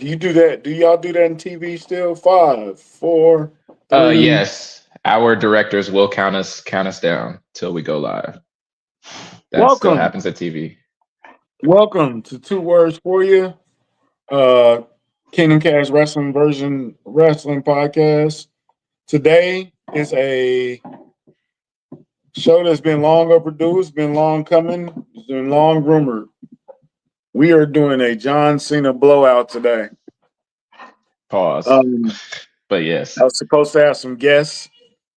Do you do that? Do y'all do that in TV still? 5, 4, 3. Yes, our directors will count us down till we go live. That still Welcome, happens at TV. welcome to Two Words for You, uh, Kingdom Cast Wrestling Podcast. Today is a show that's been long overdue. It's been long coming. It's been long rumored. We are doing a John Cena blowout today. Pause. Um, But yes, I was supposed to have some guests.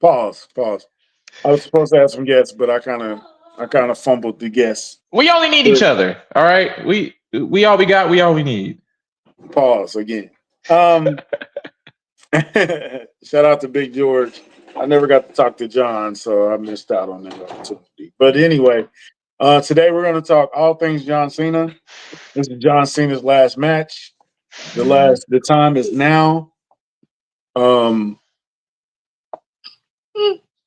Pause. Pause. I was supposed to have some guests, but I kind of fumbled the guests. we only need each other. All right, we all we got. We all we need. Pause again. Um, shout out to Big George. I never got to talk to John, so I missed out on that opportunity. But anyway, today we're going to talk all things John Cena. This is John Cena's last match. The time is now. Um,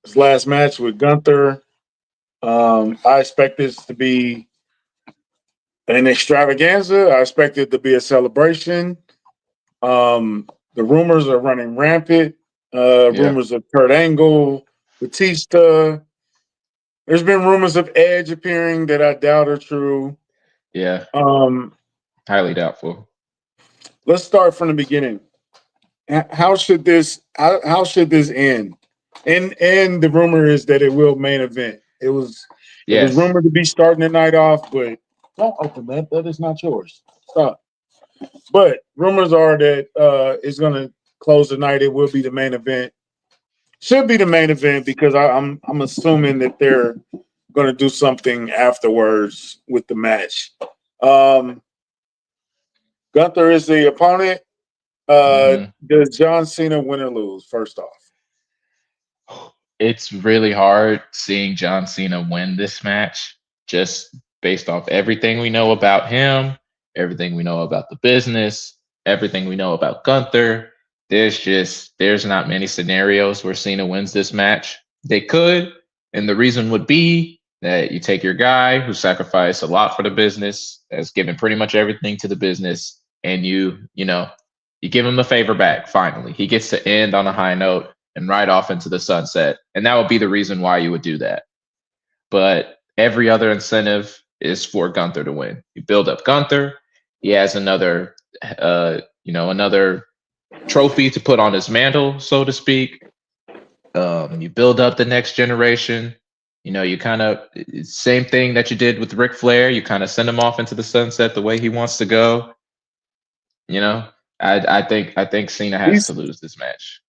his last match with Gunther. I expect this to be an extravaganza. I expect it to be a celebration. The rumors are running rampant. Yeah, Rumors of Kurt Angle, Batista. There's been rumors of Edge appearing that I doubt are true. yeah, Um, highly doubtful. let's start from the beginning. How should this end? And the rumor is that it will main event. It was Yes, rumored to be starting the night off, but don't open that. That is not yours. Stop. But rumors are that it's going to close the night. It will be the main event. Should be the main event because I'm assuming that they're going to do something afterwards with the match. Um, Gunther is the opponent. hmm Does John Cena win or lose? First off, it's really hard seeing John Cena win this match just based off everything we know about him, everything we know about the business, everything we know about Gunther. There's not many scenarios where Cena wins this match. They could, and the reason would be that you take your guy who sacrificed a lot for the business, has given pretty much everything to the business, and you give him a favor back finally. He gets to end on a high note and ride off into the sunset. And that would be the reason why you would do that. But every other incentive is for Gunther to win. You build up Gunther. He has another trophy to put on his mantle, so to speak. You build up the next generation. You kind of same thing that you did with Ric Flair. You kind of send him off into the sunset the way he wants to go. You know, I think Cena has he's to lose this match.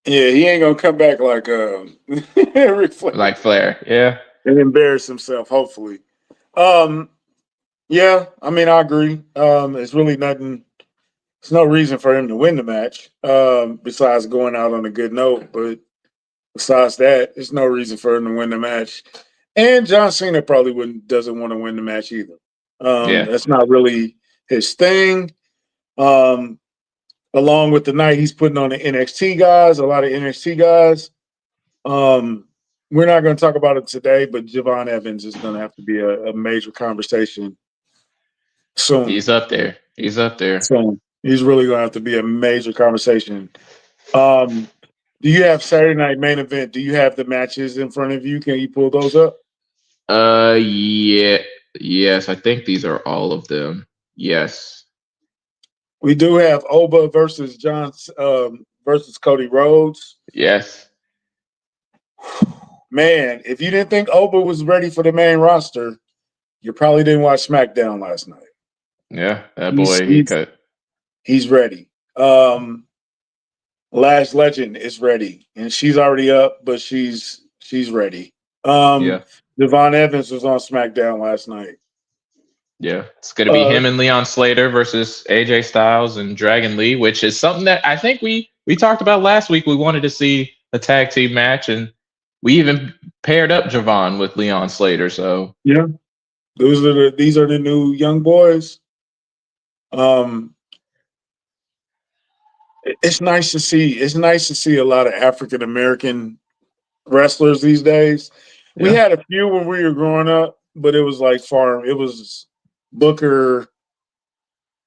yeah, he ain't gonna come back like Ric Flair Like Flair, yeah. and embarrass himself. Hopefully, um, yeah. I mean, I agree. It's really nothing. There's no reason for him to win the match. Besides going out on a good note, but besides that, there's no reason for him to win the match. And John Cena probably wouldn't doesn't want to win the match either. Yeah. That's not really his thing. Um, along with the night he's putting on the NXT guys, a lot of NXT guys. Um, we're not going to talk about it today, but Javon Evans is going to have to be a major conversation soon. He's up there. He's up there. Soon. He's really going to have to be a major conversation. Um, do you have Saturday night main event? Do you have the matches in front of you? Can you pull those up? Yeah. Yes, I think these are all of them. Yes. We do have Oba versus versus Cody Rhodes. Yes. Man, if you didn't think Oba was ready for the main roster, you probably didn't watch SmackDown last night. Yeah. That He's boy, he he's cut. he's ready. Last Legend is ready, and she's already up, but she's ready. Yeah. Devon Evans was on SmackDown last night. Yeah. It's gonna be Uh, him and Leon Slater versus AJ Styles and Dragon Lee, which is something that I think we talked about last week. We wanted to see a tag team match, and we even paired up Javon with Leon Slater. So yeah, these are the new young boys. Um, it's nice to see. It's nice to see a lot of African American wrestlers these days. We yeah. had a few when we were growing up, but it was like far. It was Booker,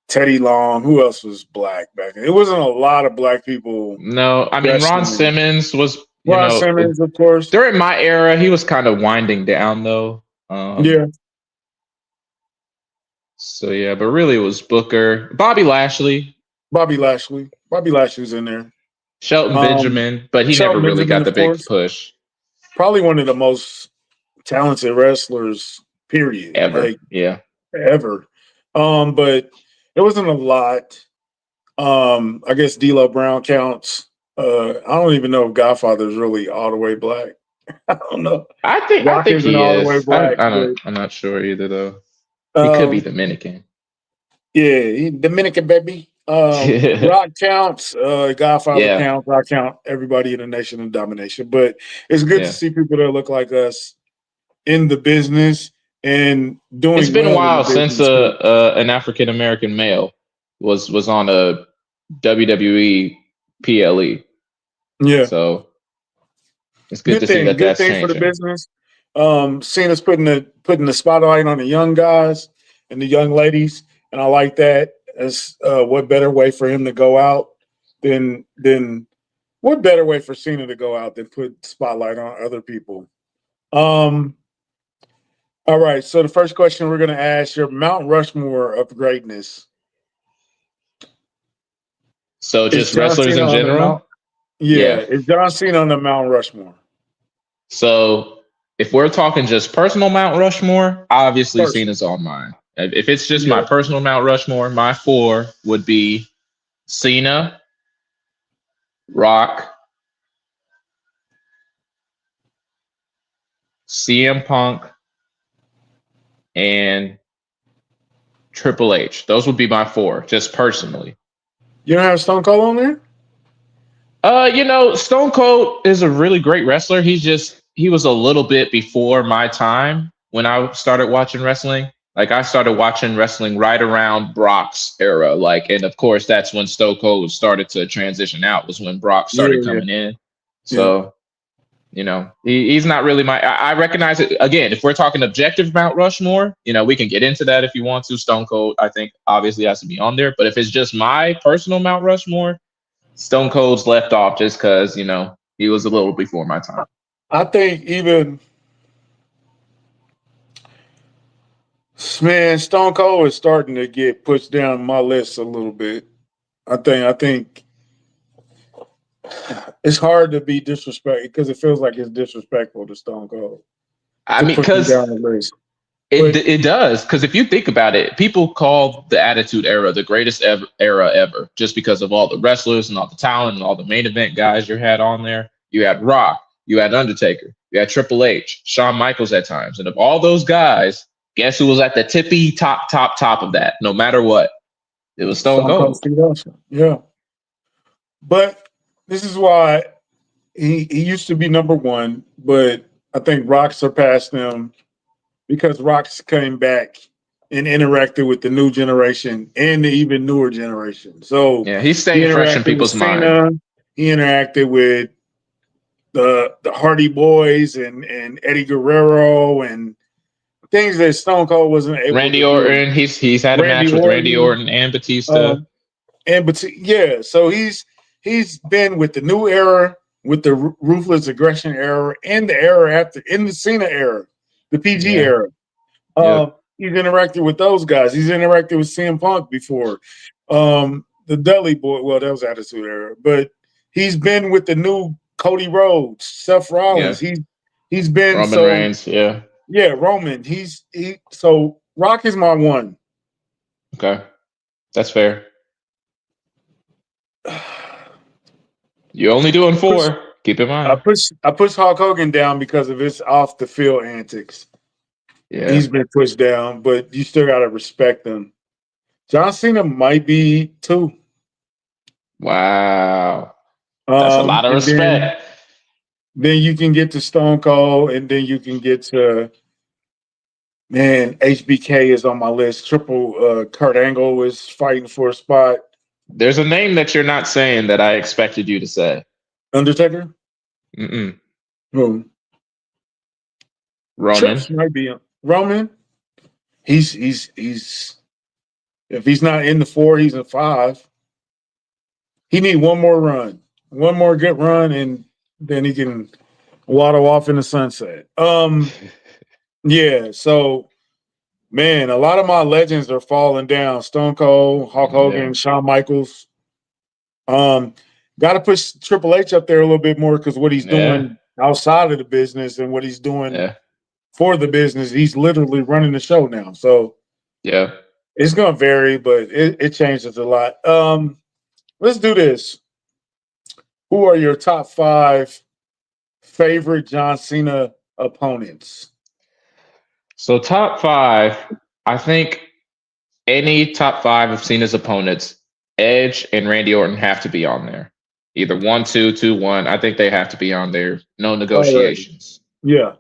Teddy Long. Who else was black back then? It wasn't a lot of black people No, I mean Ron wrestling. Simmons was, Ron Simmons, of course. during my era, he was kind of winding down though. Yeah, So yeah, but really it was Booker, Bobby Lashley, Bobby Lashley. Bobby Lashley's in there. Shelton Benjamin, but he never Shelton really Benjamin, got the of big course. push Probably one of the most talented wrestlers, period. ever. Like Yeah. ever. But it wasn't a lot. I guess D'Lo Brown counts. I don't even know if Godfather's really all the way black. I don't know. I Rock think isn't he all the way is. black, I'm not sure either though. but He could be Dominican. yeah, Dominican baby. Rock counts. Godfather Yeah. counts. I count everybody in the Nation of Domination. But it's good to Yeah. see people that look like us in the business and It's doing been a well in the while since business too. an African American male was on a WWE PLE. Yeah, So it's good to see that Good that's thing for the changing. business. Cena's putting the spotlight on the young guys and the young ladies, and I like that. As what better way for him to go out than what better way for Cena to go out than put spotlight on other people? Um, all right. So the first question we're going to ask your Mount Rushmore of greatness So is just John wrestlers Cena in on the Mount. general? Yeah, Yeah. is John Cena on the Mount Rushmore So if we're talking just personal Mount Rushmore, obviously first? Cena's on mine. If it's just my Yeah, personal Mount Rushmore, my four would be Cena, Rock, CM Punk, and Triple H. Those would be my four, just personally. you don't have Stone Cold on there. Stone Cold is a really great wrestler. He was a little bit before my time when I started watching wrestling. Like I started watching wrestling right around Brock's era. Like, and of course that's when Stone Cold started to transition out, was when Brock Yeah, started yeah, coming in. yeah. So, he's not really I recognize it again. If we're talking objective Mount Rushmore, we can get into that if you want to. Stone Cold, I think obviously has to be on there. But if it's just my personal Mount Rushmore, Stone Cold's left off just because, he was a little before my time. I think even man, Stone Cold is starting to get pushed down my list a little bit. I think it's hard to be disrespectful because it feels like it's disrespectful to Stone Cold I to mean, push him because down the list. it But it does. Because if you think about it, people call the Attitude Era the greatest era ever, just because of all the wrestlers and all the talent and all the main event guys you had on there. You had Rock, you had Undertaker, you had Triple H, Shawn Michaels at times, and of all those guys, guess who was at the tippy top of that? No matter what, it was Stone Stone Cold Cold. Steve Austin, yeah. But this is why he used to be number one, but I think Rock surpassed him because Rock's came back and interacted with the new generation and the even newer generation. So Yeah, he's he staying fresh in interacted with people's mind. Cena, he interacted with the Hardy Boys and Eddie Guerrero and things that Stone Cold wasn't able Randy to do. Orton, he's had a Randy match with Randy Orton, Orton and Batista. um, yeah, so he's been with the new era, with the ruthless aggression era, and the era after in the Cena era, the PG Yeah. era. Yep. He's interacted with those guys. He's interacted with CM Punk before. The Dudley Boy, well, that was Attitude Era, but he's been with the new Cody Rhodes, Seth Yeah. Rollins. He's been Roman so Reigns. Yeah. yeah, Roman. So Rock is my one. Okay. That's fair. You're only doing Push, four. Keep in mind. I push Hulk Hogan down because of his off the field antics. Yeah. He's been pushed down, but you still gotta respect him. John Cena might be two. Wow. That's a lot of And respect. then you can get to Stone Cold, and then you can get to man. HBK is on my list. Triple Kurt Angle is fighting for a spot. There's a name that you're not saying that I expected you to say. Undertaker. Mm-mm. Who? Roman. Trips might be Roman. He's If he's not in the 4, he's in 5. He need one more run, one more good run, and then he can waddle off in the sunset. Yeah. So, man, a lot of my legends are falling down. Stone Cold, Hulk Yeah. Hogan, Shawn Michaels. Um, Got to push Triple H up there a little bit more because what he's Yeah. doing outside of the business and what he's doing Yeah. for the business, he's literally running the show now. So Yeah. it's gonna vary, but it changes a lot. Let's do this. Who are your top 5 favorite John Cena opponents? So top five, I think any top five of Cena's opponents, Edge and Randy Orton have to be on there. Either 1, 2, 2, 1. I think they have to be on there. No Already. negotiations. Yeah.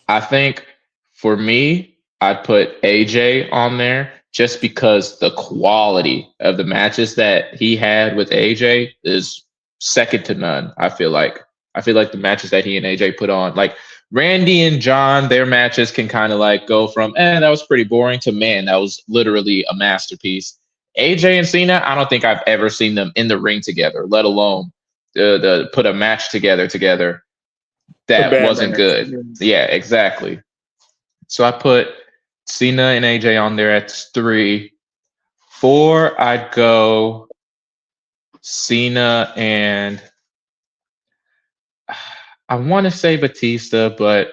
I think for me, I'd put AJ on there just because the quality of the matches that he had with AJ is second to none. I feel like the matches that he and AJ put on, like Randy and John, their matches can kind of like go from that was pretty boring to man, that was literally a masterpiece. AJ and Cena, I don't think I've ever seen them in the ring together, let alone the put a match together A that bad wasn't match. good. Yeah, exactly. So I put Cena and AJ on there at 3. 4, I'd go Cena and I want to say Batista, but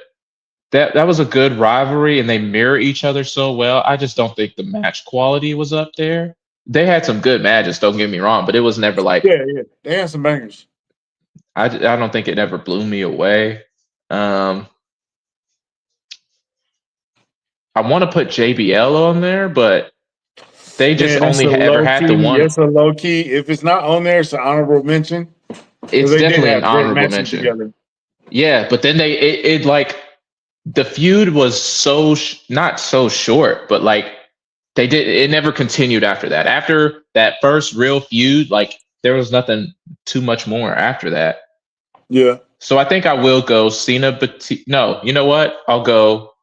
that was a good rivalry and they mirror each other so well. I just don't think the match quality was up there. They had some good matches, don't get me wrong, but it was never like Yeah, yeah. They had some bangers. I don't think it ever blew me away. Um, I want to put JBL on there, but they just Man, that's only a ever low had the key. one. That's a low key. If it's not on there, it's an honorable mention because It's they did definitely an have great honorable matches mention. together. Yeah, but then it like the feud was not so short, but like it never continued after that. After that first real feud, like there was nothing too much more after that. Yeah. So I think I will go Cena Batista. No, you know what? I'll go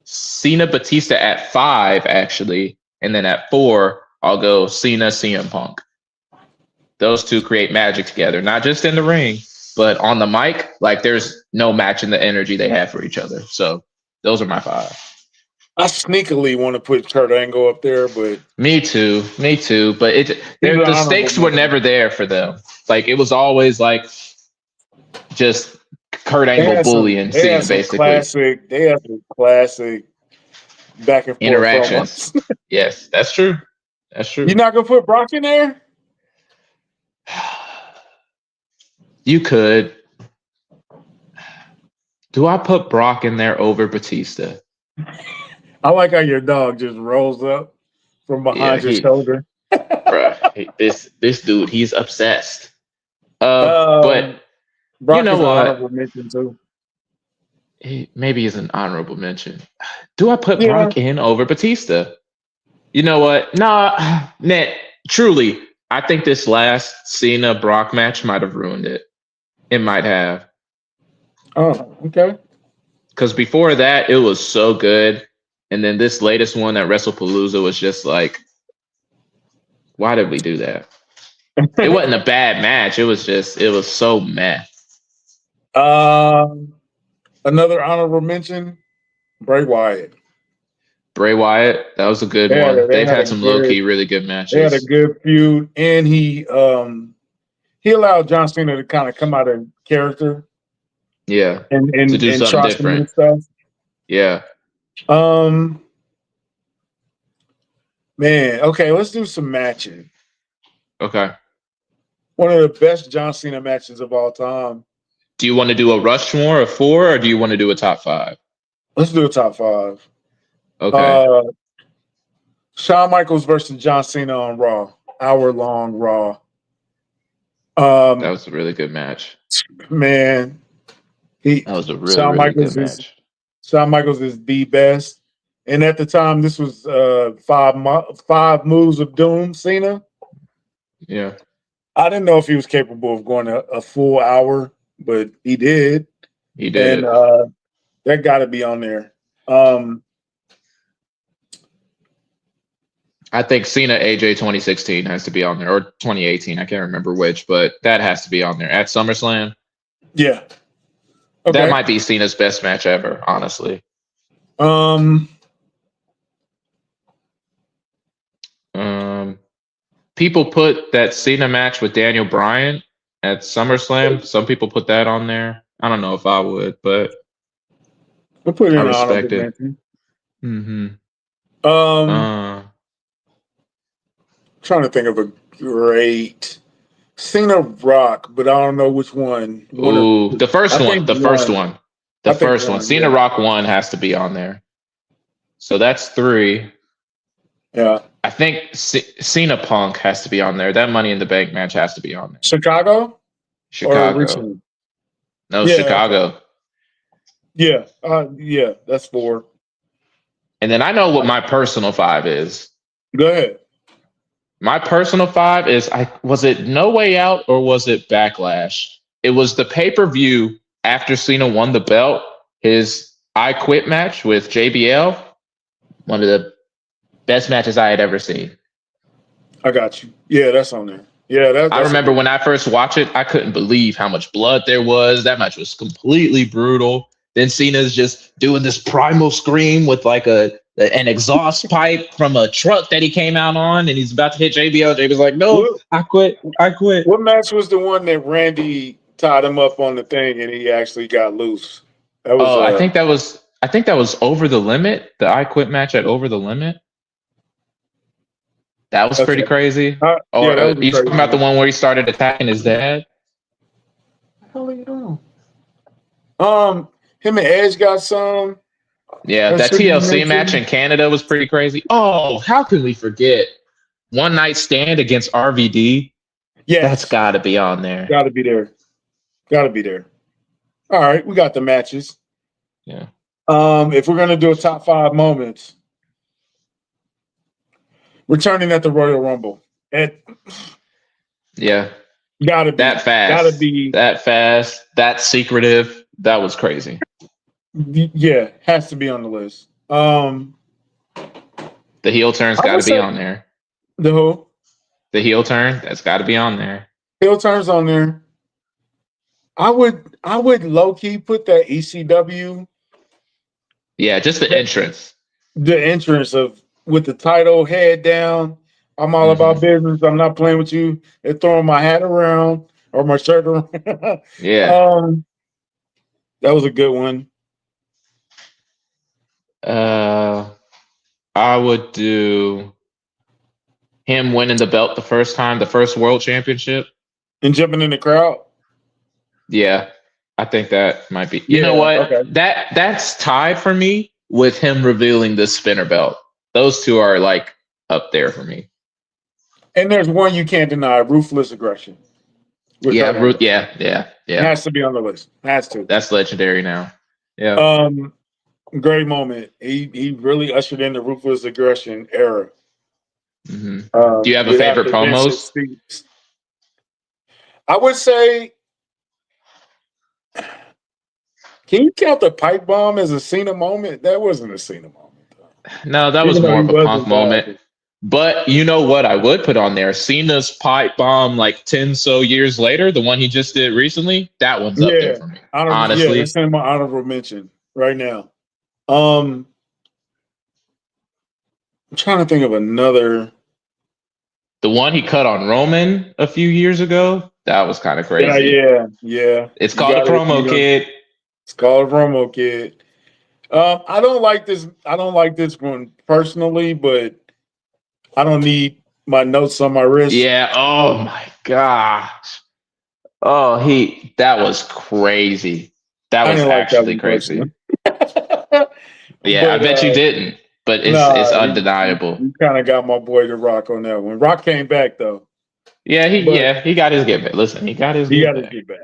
Cena Batista at 5 actually, and then at 4 I'll go Cena CM Punk. Those two create magic together, not just in the ring, but on the mic. Like there's no match in the energy they have for each other. So those are my 5. I sneakily want to put Kurt Angle up there, but Me too. Me too. But he's an the honorable stakes were mention. never there for them. Like it was always like just Kurt They Angle had some. bullying They had Cena some basically. classic. They had some classic back and forth Interactions. promos. Yes, that's true. That's You're true. not gonna put Brock in there? You could. Do I put Brock in there over Batista? I like how your dog just rolls up from Yeah, behind your shoulder. bruh, this dude, he's obsessed. But you Brock know is an what? honorable mention too. Maybe is an honorable mention. Do I put Yeah. Brock in over Batista? You know what? Nah, Net. Truly, I think this last Cena Brock match might have ruined it. It might have, Oh, okay. because before that it was so good, and then this latest one at WrestlePalooza was just like, why did we do that? It wasn't a bad match. It was so meh. um, Another honorable mention: Bray Wyatt. Bray Wyatt, that was a good one. They They've had a had some low good key, really good they had a matches. good feud, and he allowed John Cena to kind of come out of character Yeah, and to do something try some new different. stuff. Yeah. Um, Man, okay, let's do some matching. Okay. One of the best John Cena matches of all time. Do you want to do a Rushmore of 4, or do you want to do a top 5? Let's do a top 5. Okay. Uh, Shawn Michaels versus John Cena on Raw, hour long Raw. That Um, was a really good match. Man, he That was a really, Shawn really good Michaels is match. Shawn Michaels is the best. And at the time, this was five moves of doom. Cena. Yeah, I didn't know if he was capable of going a full hour, but he did, he did and it. that got to be on there. Um, I think Cena AJ 2016 has to be on there, or 2018. I can't remember which, but that has to be on there at SummerSlam. Yeah. That Okay. might be Cena's best match ever, honestly. Um. People put that Cena match with Daniel Bryan at SummerSlam. Some people put that on there. I don't know if I would, but We'll put it I in an honorable respect it. mention. Mm-hmm. Um. Uh, Trying to think of a great Cena Rock, but I don't know which one. One of ooh, the first I one. think The first one. one. The I think first one. one. Cena Yeah. Rock 1 has to be on there. So that's 3. Yeah. I think Cena Punk has to be on there. That Money in the Bank match has to be on there. Chicago or Chicago. Richmond. No, Yeah. Okay. Chicago. Yeah. Yeah. That's 4. And then I know what my personal 5 is. Go ahead. My personal 5 is was it No Way Out or was it Backlash? It was the pay-per-view after Cena won the belt, his I Quit match with JBL. One of the best matches I had ever seen. I got you. Yeah, that's on there. Yeah, I that's a remember good when one. I first watched it, I couldn't believe how much blood there was. That match was completely brutal. Then Cena's just doing this primal scream with like an exhaust pipe from a truck that he came out on, and he's about to hit JBL. JBL's like, "No, What, I quit. I quit." what match was the one that Randy tied him up on the thing and he actually got loose? That was Oh, I think that was Over the Limit. The I Quit match at Over the Limit. That was pretty okay. crazy. Yeah, Or that was a you talking crazy about the one. one where he started attacking his dad? What the hell are you doing? Him and Edge got some Yeah, that that should be TLC match mentioned. in Canada was pretty crazy. Oh, how can we forget One Night Stand against RVD? That's Yes, got to be on there. got to be there. Got to be there. All right, we got the matches. Yeah, If we're gonna do a top 5 moments, returning at the Royal Rumble, it yeah. gotta That be, gotta fast, be, that fast, that secretive. That was crazy. yeah, has to be on the list. The heel turn's I got would to be say on there. the who The heel turn, that's got to be on there. heel turns on there. I would low key put that ECW, Yeah, just the entrance. the entrance of with the title head down. I'm all Hmm. about business. I'm not playing with you. And throwing my hat around or my shirt around. Yeah. um, that was a good one. Uh, I would do him winning the belt the first time, the first world championship. And jumping in the crowd. Yeah, I think that might be. You know Yeah. what? Okay. That's tied for me with him revealing the spinner belt. Those two are like up there for me. And there's one you can't deny: ruthless aggression with Yeah, Kurt Angle. yeah. Has to be on the list. Has to. That's legendary now. Yeah. Um, great moment. He really ushered in the ruthless aggression era. Hmm. Do you have a Get favorite after Vince's promos? speech. I would say, can you count the pipe bomb as a Cena moment? That wasn't a Cena moment, though. No, that was Even though more he of a Punk wasn't moment. bad. But you know what I would put on there? Cena's pipe bomb like 10 so years later, the one he just did recently, that one's up there Yeah, for me. honorable. Yeah, Honestly. that's in my honorable mention right now. Um, I'm trying to think of another. The one he cut on Roman a few years ago, that was kind of Yeah, crazy. yeah, yeah. It's You called the got it. promo kid. It's called Romo Kid. I don't like this. I don't like this one personally, but I don't need my notes on my wrist. Yeah. Oh my gosh. Oh, that was crazy. That I was didn't like that actually one personally. crazy. Yeah, I But bet you didn't. But it's nah, undeniable. he kind of got my boy to Rock on that one. Rock came back though, but He got his get back. Listen, he got his he get got to back. get back.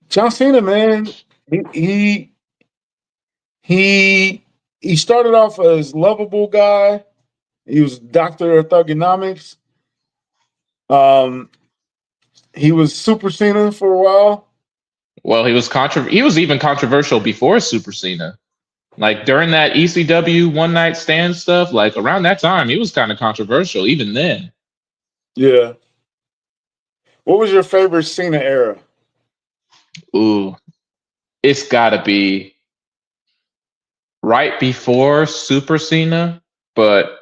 John Cena, man, he he he he started off as lovable guy. He was Doctor of Thugonomics. Um, he was Super Cena for a while. Well, he was even controversial before Super Cena. Like during that ECW one night stand stuff, like around that time, he was kind of controversial even then. Yeah. What was your favorite Cena era? Ooh, it's got to be right before Super Cena, but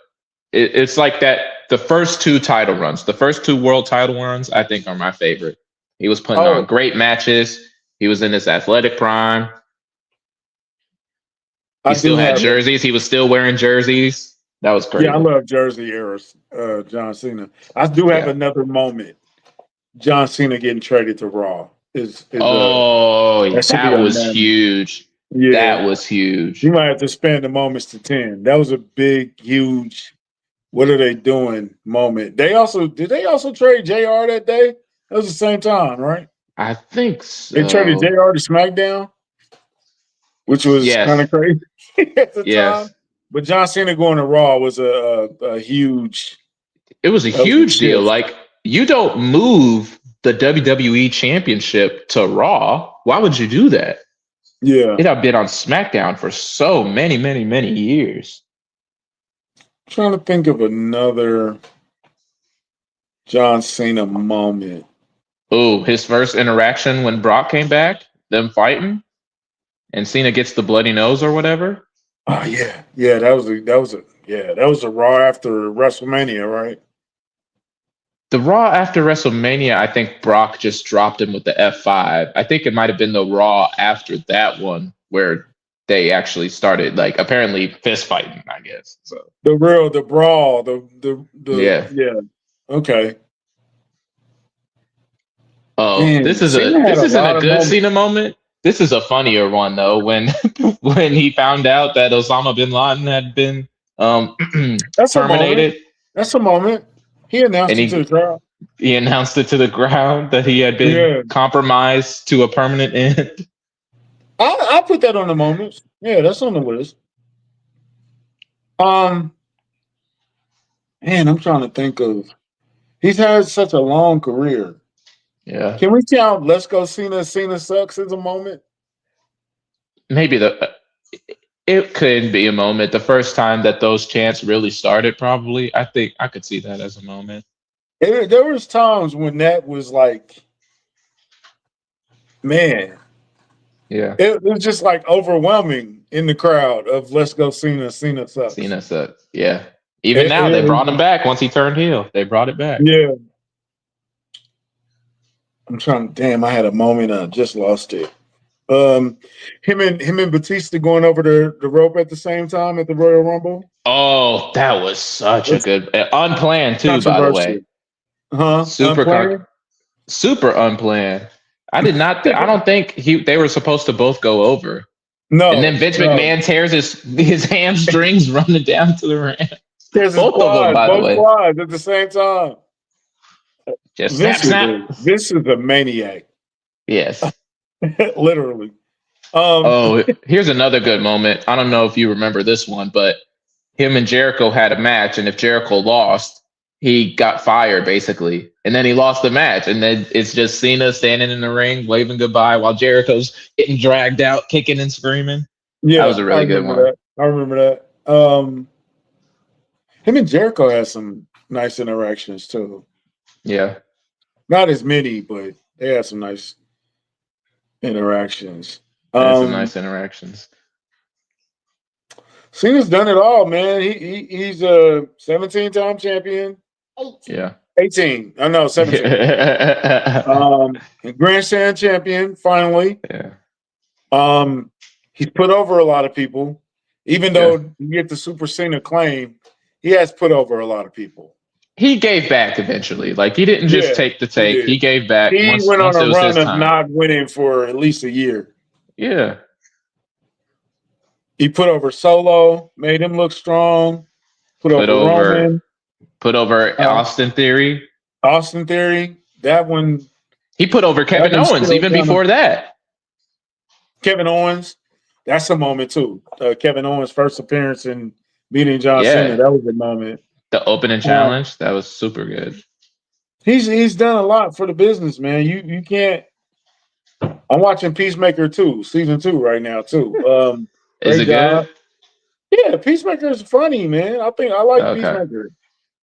it's like that. The first two title runs, the first two world title runs, I think are my favorite. He was putting on Oh, great matches. He was in his athletic prime. He I do still had have a jerseys. He was still wearing jerseys. That was yeah, I crazy. love Jersey eras, John Cena. I do have Yeah. another moment. John Cena getting traded to Raw is Oh, that should be that a was man. huge. Yeah. That was You huge. might have to spend the moments to 10. That was a big, huge what are they doing moment. They also trade JR that day? That was the same time, right? I think They traded so. JR to SmackDown, which was kind Yes. of crazy at the time. Yes. But John Cena going to Raw was a huge It was a that was a huge deal. shift. Like, you don't move the WWE championship to Raw. Why would you do that? Yeah. It had been on SmackDown for so many, many, many years. Trying to think of another John Cena moment. Oh, his first interaction when Brock came back, them fighting, and Cena gets the bloody nose or whatever. Oh yeah, yeah. That was a Raw after WrestleMania, right? The Raw after WrestleMania, I think Brock just dropped him with the F5. I think it might have been the Raw after that one where they actually started like apparently fist fighting, I guess. So The brawl, the yeah. yeah. Okay. Oh, Man, Cena had this a isn't lot a of good moments. Cena moment. This is a funnier one though. When when he found out that Osama bin Laden had been um That's a moment. terminated, That's a moment. He and announced it to the crowd. he announced it to the ground that he had been Yeah, compromised to a permanent end. I put that on the moments. Yeah, that's on the list. Um, man, I'm trying to think of. He's had such a long career. Yeah, Can we count "Let's Go Cena"? Cena sucks as a moment. maybe the it could be a moment. The first time that those chants really started, probably. I think I could see that as a moment. There was times when that was like, man, Yeah, it was just like overwhelming in the crowd of "Let's Go Cena." Cena sucks. Cena sucks. Yeah, even now they brought him back once he turned heel. They brought it back. Yeah, I'm trying. Damn, I had a moment. I just lost it. Um, him and Batista going over the rope at the same time at the Royal Rumble. Oh, that was such a That's good, unplanned too. By the way, controversial, huh? super Unplanned? super unplanned. I did not. I don't think they were supposed to both go over. And then No, Vince no. McMahon tears his hamstrings running down to the ramp. There's his Both of them, quad, by the both way. quads at the same time. Just snap, snap. This is a maniac, Yes. literally. Um, Oh, here's another good moment. I don't know if you remember this one, but him and Jericho had a match, and if Jericho lost, he got fired basically, and then he lost the match, and then it's just Cena standing in the ring waving goodbye while Jericho's getting dragged out, kicking and screaming. That was yeah, a I really good remember one. that. I remember that. Him and Jericho had some nice interactions too. Yeah, Not as many, but they had some nice interactions. that's some Um, nice interactions. Cena's done it all, man. He's a 17-time champion. Yeah. 18. I know, 17. Grand Slam champion, finally. Yeah. He's put over a lot of people. Even Yeah. though you get the Super Cena claim, he has put over a lot of people. He gave back eventually. Like, he didn't just Yeah, take the he take. did. He gave back He once went on it a was run his of time. not winning for at least a year. Yeah. He put over Solo, made him look strong, put Put over over Roman, Austin Theory. Austin Theory. He put over That Kevin one's Owens still even kind of before that. Kevin Owens. That's a moment too. Kevin Owens' first appearance in beating John Cena. Yeah. That was a moment. The opening Um, challenge, that was super good. he's done a lot for the business, man. You can't. I'm watching Peacemaker 2, season 2 right now too. Is Great it good? job. Yeah, Peacemaker is funny, man. I think I like Okay, Peacemaker.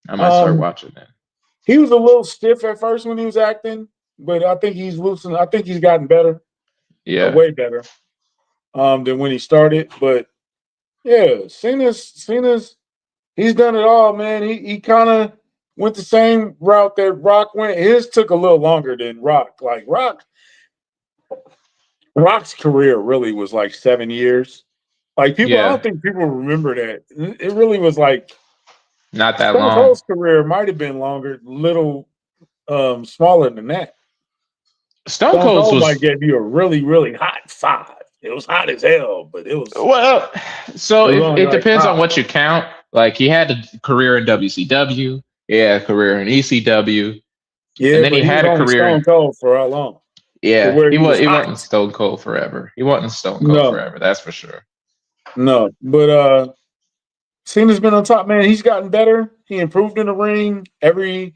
I might start Um, watching it. he was a little stiff at first when he was acting, but I think he's loosened. I think he's gotten better, Yeah, way better, than when he started. But yeah, Cena's he's done it all, man. He kind of went the same route that Rock went. His took a little longer than Rock. Like Rock's career really was like 7 years. Like people, I yeah, don't think people remember that. It really was like not that Stone long. Cold's career might have been longer, little smaller than that. Stone Stone Cold Cold might was give you a really, really hot 5. It was hot as hell, but well. it So was only it like depends on 5. what you count. Like he had a career in WCW, he had a career in ECW, and Yeah, then he but he was had a only career. Stone Cold for how long? To Yeah, where he was he hot. wasn't Stone Cold forever. He wasn't Stone Cold No, forever. That's for sure. no. But Cena's been on top, man. He's gotten better. He improved in the ring. Every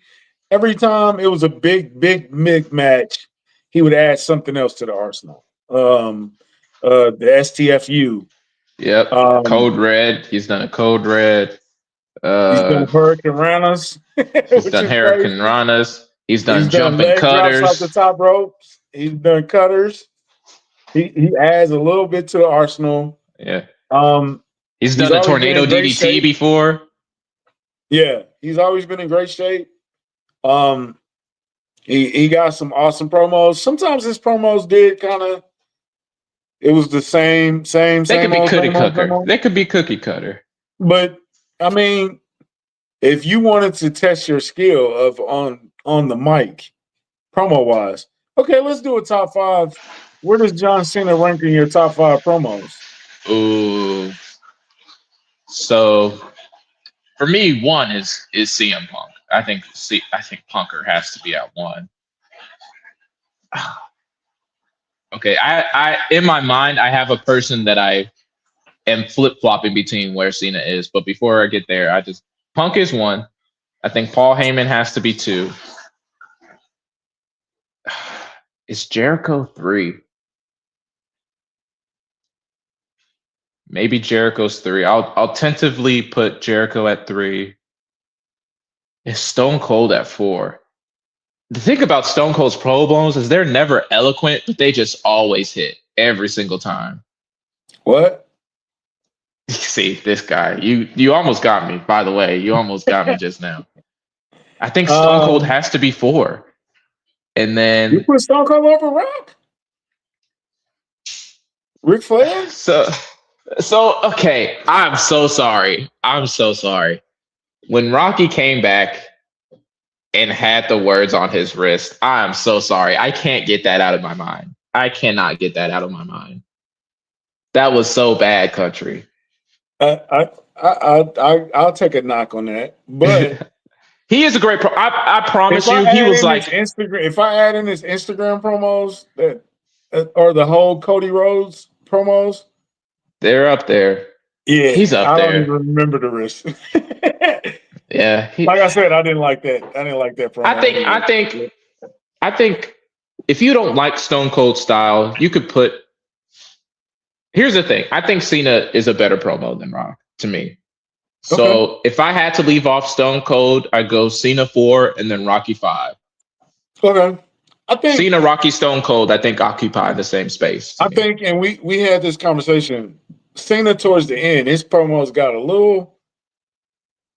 time it was a big match, he would add something else to the arsenal. The STFU. Yep. Um, Code Red. He's done a Code Red. he's done Uh, Hurricane Ranas, he's which done is Hurricane crazy. Ranas. He's He's done done jumping leg drops off the cutters. top ropes. He's done cutters. He adds a little bit to the arsenal. Yeah. Um, He's he's done a always been in tornado great DDT shape. before. Yeah, he's always been in great shape. Um, he got some awesome promos. Sometimes his promos did kind of it was the They could same be old, cookie same old, same cutter. old. They could be cookie cutter. But I mean, if you wanted to test your skill of on the mic, promo wise, okay, let's do a top 5. Where does John Cena rank in your top 5 promos? Ooh. So for me, one is CM Punk. I think Punker has to be at one. Okay, I in my mind I have a person that I am flip flopping between where Cena is, but before I get there, I just Punk is one. I think Paul Heyman has to be two. Is Jericho three? Maybe Jericho's three. I'll tentatively put Jericho at three. Is Stone Cold at four? The thing about Stone Cold's promos is they're never eloquent, but they just always hit every single time. What? See, this guy, you almost got me, by the way. You almost got me just now. I think Stone Cold Um, has to be four. And you then put Stone Cold over Rock? Ric Flair? so okay, I'm so sorry. I'm so sorry. When Rocky came back and had the words on his wrist, I'm so sorry. I can't get that out of my mind. I cannot get that out of my mind. That was so bad, country. I'll take a knock on that. But He is a great pro. I if promise I you, he add was in his like, Instagram, if I add in his Instagram promos that or the whole Cody Rhodes promos, they're up there. He's yeah, up I don't even there. remember the rest. Yeah. Like I said, I didn't like that. I didn't like that I promo think anyway. I think I think if you don't like Stone Cold style, you could put. Here's the thing. I think Cena is a better promo than Rock to me. Okay, So if I had to leave off Stone Cold, I'd go Cena 4 and then Rocky 5. okay. I think Cena, Rocky, Stone Cold, I think occupy the same space to I me. think, and we had this conversation. Cena towards the end, his promos got a little.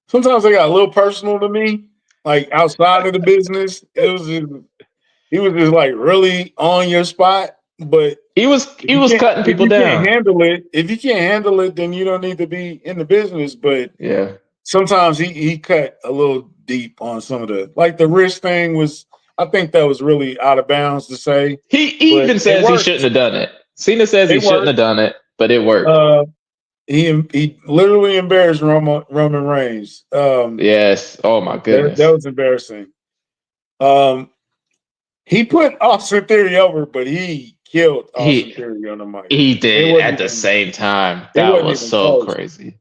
Sometimes they got a little personal to me. Like outside of the business, he was just like really on your spot. But He was cutting if people you can't down. handle it, then you don't need to be in the business. But Yeah. sometimes he cut a little deep on some of the like the wrist thing was. I think that was really out of bounds to say, He but even it says he shouldn't worked. have done it. Cena says he It shouldn't worked. have done it, but it worked. Uh, he literally embarrassed Roman Reigns. Yes. Oh my That goodness. was embarrassing. Um, he put Austin Theory over, but he killed Austin He Theory on the mic. he It did wasn't at the even same time. it That wasn't was even so close. crazy.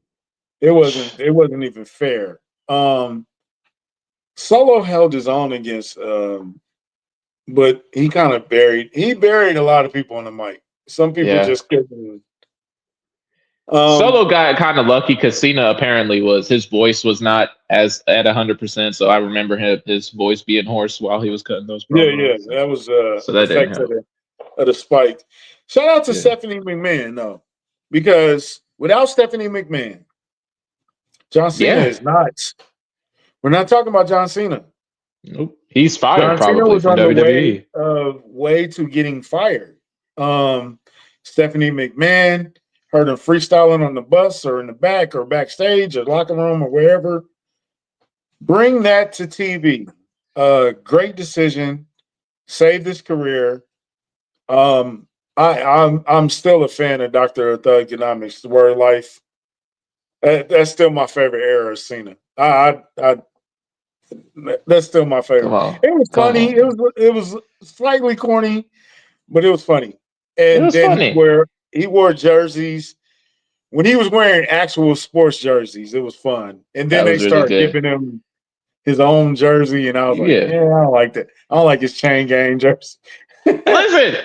It wasn't even fair. Solo held his own against but he buried a lot of people on the mic. Some people Yeah. just couldn't Solo got kind of lucky because Cena apparently his voice was not as at 100%. So I remember his voice being hoarse while he was cutting those Yeah, promos. that was So that didn't effect help. of the spike. Shout out to Yeah. Stephanie McMahon though, because without Stephanie McMahon, John Cena Yeah. is not. We're not talking about John Cena. Nope. He's fired John Cena probably was from on the way WWE. way to getting fired. Stephanie McMahon heard him freestyling on the bus or in the back or backstage or locker room or wherever. Bring that to TV. Great decision. Saved his career. I'm still a fan of Dr. Thugonomics, Word Life. That's still my favorite era of Cena. That's still my Come favorite. on. It was Come funny. on. It was slightly corny, but it was funny. It And was then funny. he wore jerseys. When he was wearing actual sports jerseys, it was fun. And then That they was really started good. giving him his own jersey, and I was like, Yeah. yeah, I don't like that. I don't like his chain gang jersey. Listen,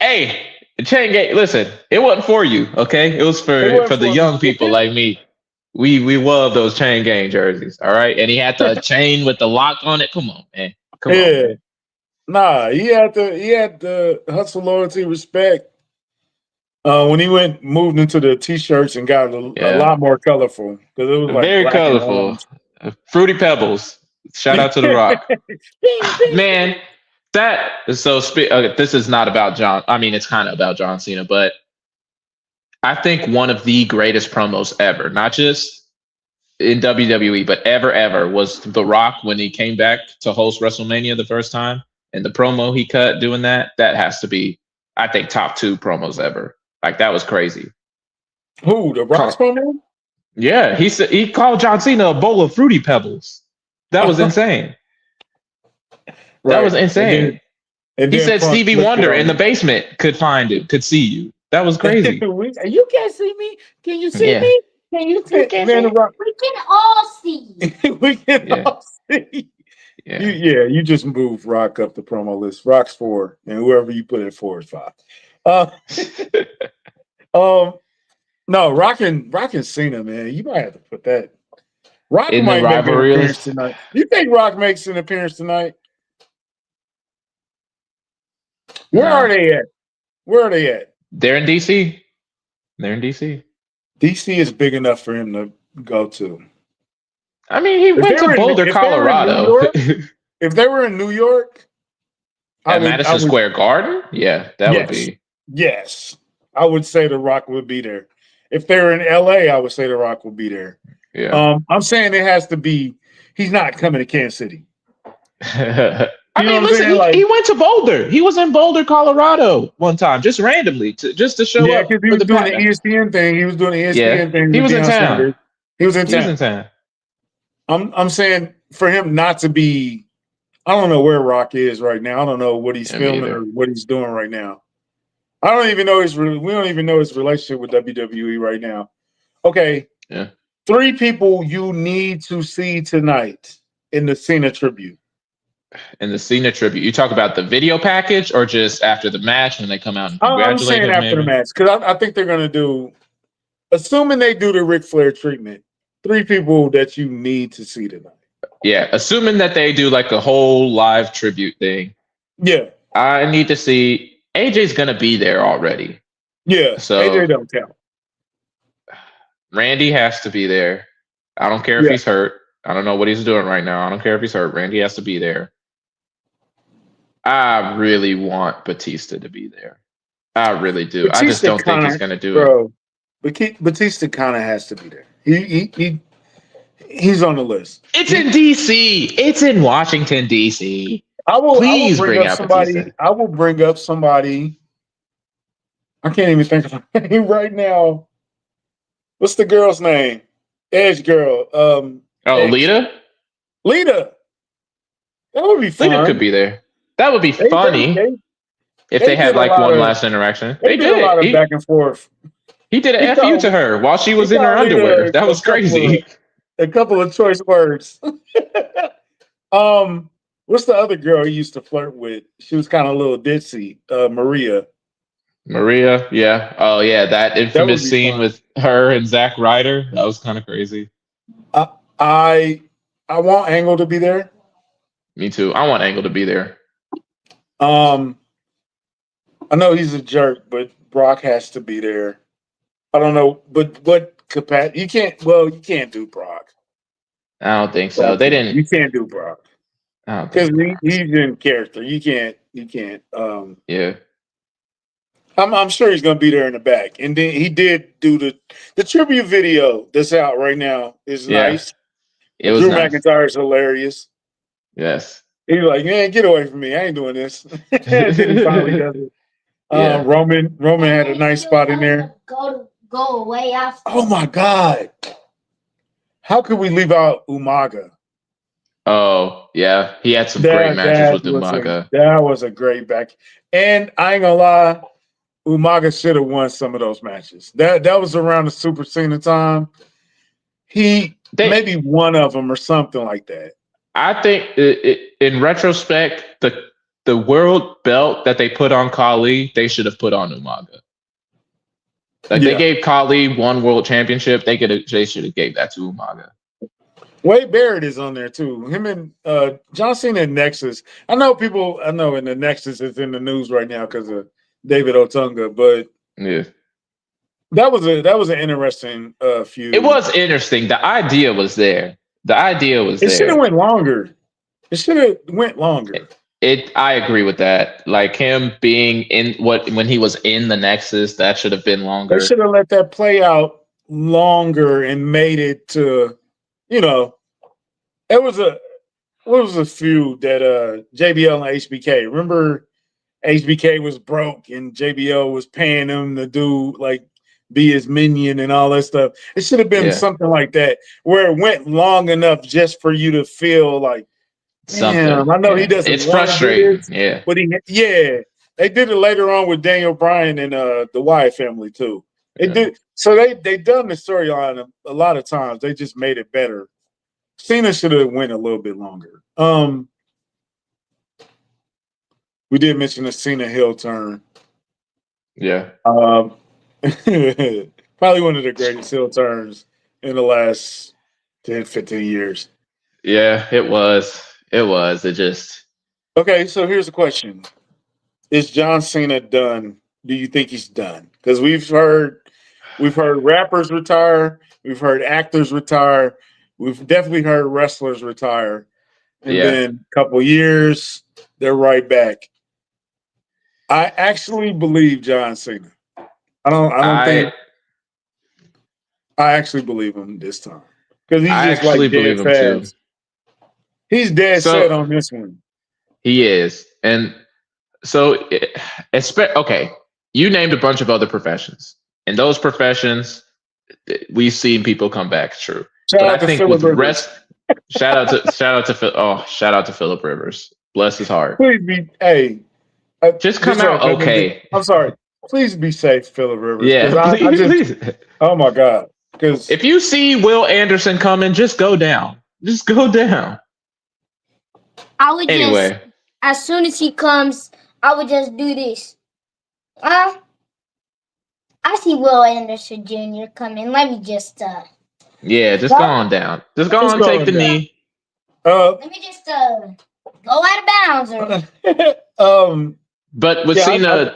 hey, Chain Gang, listen, it wasn't for you, okay? It was It for wasn't the for me. young people like me. We love those Chain Gang jerseys, all right? And he had the chain with the lock on it. Come on, man. Come on, Yeah. man. Nah, he had the hustle, loyalty, respect. When he moved into the t-shirts and got a Yeah. lot more colorful because it was like Very black and colorful. orange. Fruity Pebbles. Shout out to The Rock. Bing, bing. Man, that is so this is not about John. I mean, it's kind of about John Cena, but I think one of the greatest promos ever, not just in WWE, but ever was The Rock when he came back to host WrestleMania the first time, and the promo he cut doing that. That has to be, I think, top 2 promos ever. Like that was crazy. Who, the Rock's promo? Yeah, he said he called John Cena a bowl of fruity pebbles. That was insane. That was Right. insane. And He then said Punk Stevie flipped it Wonder in on the him. basement could find it, could see you. That was crazy. You can't see me. Can you see Yeah. me? Can you can't man, see the it. Rock. We can all see. We can Yeah. all see. Yeah. You just move Rock up the promo list. Rock's 4, and whoever you put it 4 is 5. Uh, no, Rock and Cena, man. You might have to put that. Rock In the might make an rivalry appearance list. tonight. You think Rock makes an appearance tonight? Where No. are they at? Where are they at? They're in DC. They're in DC. DC is big enough for him to go to. I mean, he went to Boulder, If they were in New Colorado. York, if they were in New York, At Madison Square Garden? Yeah, that would yes, be. yes. I would say The Rock would be there. If they were in LA, I would say The Rock would be there. Yeah. I'm saying it has to be. He's not coming to Kansas City. I mean, listen, he went to Boulder. He was in Boulder, Colorado one time, just randomly, just to show Yeah, up because he for was the doing the Pac-Man. ESPN thing. He was doing the Yeah, ESPN thing he with was in Deion town. Sanders. He was in He was town. in town. I'm saying for him not to be. I don't know where Rock is right now. I don't know what he's Yeah, me filming either. or what he's doing right now. I don't even know we don't even know his relationship with WWE right now. Okay. Yeah. 3 people you need to see tonight in the Cena tribute. In the Cena tribute, you talk about the video package or just after the match when they come out and I'm congratulate saying him? after the Maybe. match because I think they're going to do, assuming they do the Ric Flair treatment, 3 people that you need to see tonight. Yeah, assuming that they do like a whole live tribute thing. Yeah. I need to see. AJ's gonna be there already. Yeah. So AJ don't count. Randy has to be there. I don't care if Yeah. he's hurt. I don't know what he's doing right now. I don't care if he's hurt. Randy has to be there. I really want Batista to be there. I really do. I just don't think he's gonna do it. Bro, Batista kind of has to be there. He's on the list. It's in DC. It's in Washington, DC. Please bring out Batista. I will bring up somebody. I can't even think of her name right now. What's the girl's name? Edge girl. Edge. Lita? Lita. That would be fun. Lita could be there. That would be funny if they had like one last interaction. They did a lot of back and forth. He did an FU to her while she was in her underwear. That was crazy. A couple of choice words. What's the other girl he used to flirt with? She was kind of a little ditzy. Maria. Maria, yeah. Oh yeah, that That would infamous be scene fun. with her and Zack Ryder. That was kind of crazy. I I, I want Angle to be there. Me too. I want Angle to be there. Um, I know he's a jerk, but Brock has to be there. I don't know, but what capacity? You can't. Well, you can't do Brock. I don't think so. Brock They can't. didn't. You can't do Brock I don't because think Brock. he's in character. You can't. You can't. Yeah, I'm sure he's gonna be there in the back. And then he did do the tribute video that's out right now is yeah. nice. It was Drew nice. McIntyre is hilarious. Yes. He's like, man, get away from me. I ain't doing this. And then he finally does it. Yeah. Roman had a nice spot in there. Go away after. Oh my God. How could we leave out Umaga? Oh yeah. He had some great matches with Umaga. That was a great back. And I ain't gonna lie, Umaga should have won some of those matches. That was around the Super Cena time. He They. maybe one of them or something like that. I think in retrospect, the world belt that they put on Kali, they should have put on Umaga. Like they Yeah. gave Kali one world championship, they should have gave that to Umaga. Wade Barrett is on there too. Him and John Cena and Nexus. I know in the Nexus is in the news right now because of David Otunga, but Yeah. that was an interesting feud. It was interesting. The idea was there. It should have went longer. It should have went longer. I agree with that. Like him being when he was in the Nexus, that should have been longer. They should have let that play out longer and made it to, it was a feud that JBL and HBK. Remember HBK was broke and JBL was paying him to do like be his minion and all that stuff. It should have been something like that where it went long enough just for you to feel like, damn, I know he doesn't. It's frustrating. But they did it later on with Daniel Bryan and the Wyatt family too. They did so they done the storyline a lot of times. They just made it better. Cena should have went a little bit longer. We did mention the Cena heel turn. Yeah. Probably one of the greatest heel turns in the last 10, 15 years. Yeah, it was. It just. Okay, so here's the question. Is John Cena done? Do you think he's done? Because we've heard rappers retire, we've heard actors retire, we've definitely heard wrestlers retire, and then a couple years they're right back. I actually believe John Cena. I actually believe him this time because he's just like dead fast. He's dead set on this one. He is, and so okay. You named a bunch of other professions. In those professions, we've seen people come back. True, shout out to Phillip Rivers. Shout out to Phillip Rivers. Bless his heart. Please be just come out okay. I'm sorry. Please be safe, Phillip Rivers. Yeah, please. Oh my God. Because if you see Will Anderson coming, just go down. Just go down. I would just, as soon as he comes, I would just do this. I see Will Anderson Jr. coming. Let me just just go on down. Just go on, take the knee. Let me just go out of bounds. But with Cena,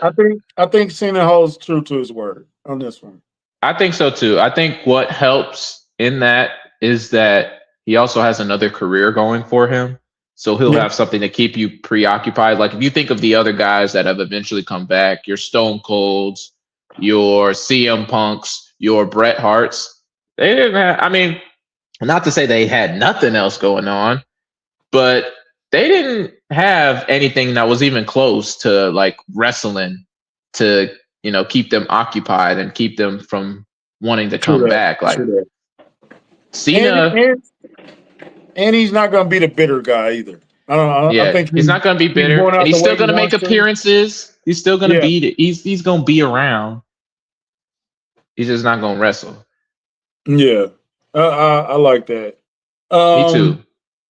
I think Cena holds true to his word on this one. I think so too. I think what helps in that is that he also has another career going for him. So he'll have something to keep you preoccupied. Like if you think of the other guys that have eventually come back, your Stone Colds, your CM Punks, your Bret Harts, they didn't have, I mean, not to say they had nothing else going on, but they didn't have anything that was even close to like wrestling to, keep them occupied and keep them from wanting to come back. Like Cena. And he's not going to be the bitter guy either. I think he's not going to be bitter. And he's still going to make appearances. He's still going to be. He's going to be around. He's just not going to wrestle. Yeah, I like that. Me too.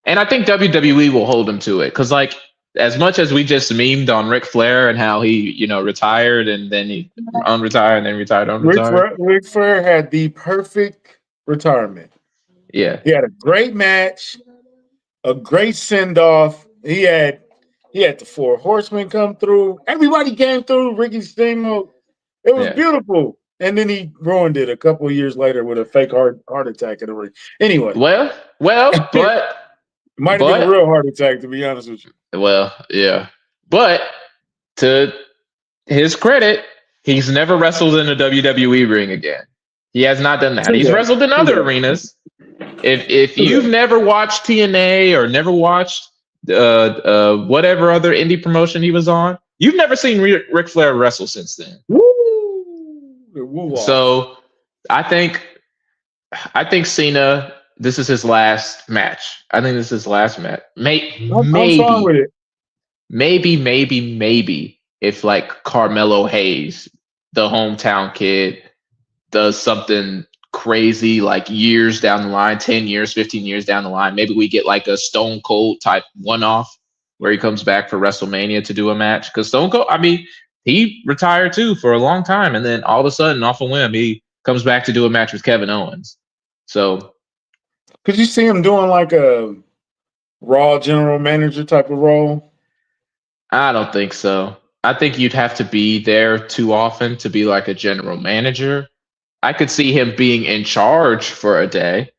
And I think WWE will hold him to it because, like, as much as we just memed on Ric Flair and how he, retired and then he unretired and then retired, unretired. Ric Flair had the perfect retirement. Yeah. He had a great match, a great send off. He had the Four Horsemen come through. Everybody came through. Ricky Steamboat. It was beautiful. And then he ruined it a couple of years later with a fake heart attack in the ring. Anyway. Well, but it might have been a real heart attack, to be honest with you. Well, yeah. But to his credit, he's never wrestled in a WWE ring again. He has not done that. He's wrestled in other arenas. If you've never watched TNA or never watched whatever other indie promotion he was on, you've never seen Ric Flair wrestle since then. Woo! So I think Cena, this is his last match. I think this is his last match. I'm fine with it. Maybe if like Carmelo Hayes, the hometown kid, does something crazy like years down the line, 10 years, 15 years down the line, maybe we get like a Stone Cold type one-off where he comes back for WrestleMania to do a match. Because Stone Cold, I mean, he retired too for a long time, and then all of a sudden, off a whim, he comes back to do a match with Kevin Owens. So could you see him doing like a Raw general manager type of role? I don't think so. I think you'd have to be there too often to be like a general manager. I could see him being in charge for a day.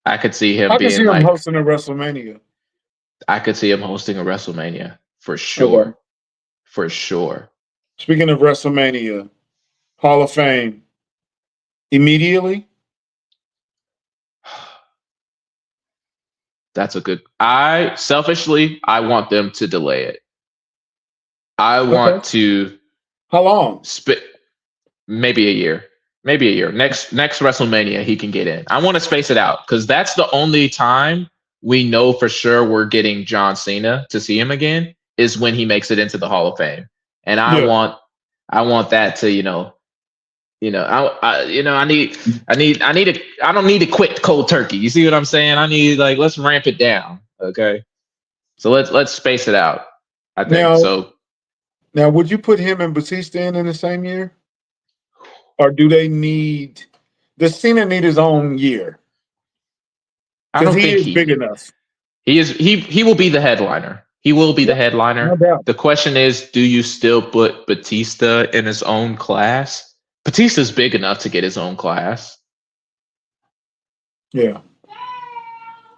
I could see him being him hosting a WrestleMania. I could see him hosting a WrestleMania for sure. Okay. For sure. Speaking of WrestleMania, Hall of Fame, immediately? That's a good. I want them to delay it. I want to. How long? Maybe a year. Next WrestleMania, he can get in. I want to space it out because that's the only time we know for sure we're getting John Cena to see him again is when he makes it into the Hall of Fame. And I want that to, I don't need to quit cold turkey. You see what I'm saying? I need let's ramp it down. Okay. So let's space it out. I think so. Now, would you put him and Batista in the same year? Or does Cena need his own year? Because he is big enough. He will be the headliner. He will be the headliner. No doubt. The question is, do you still put Batista in his own class? Batista's big enough to get his own class. Yeah.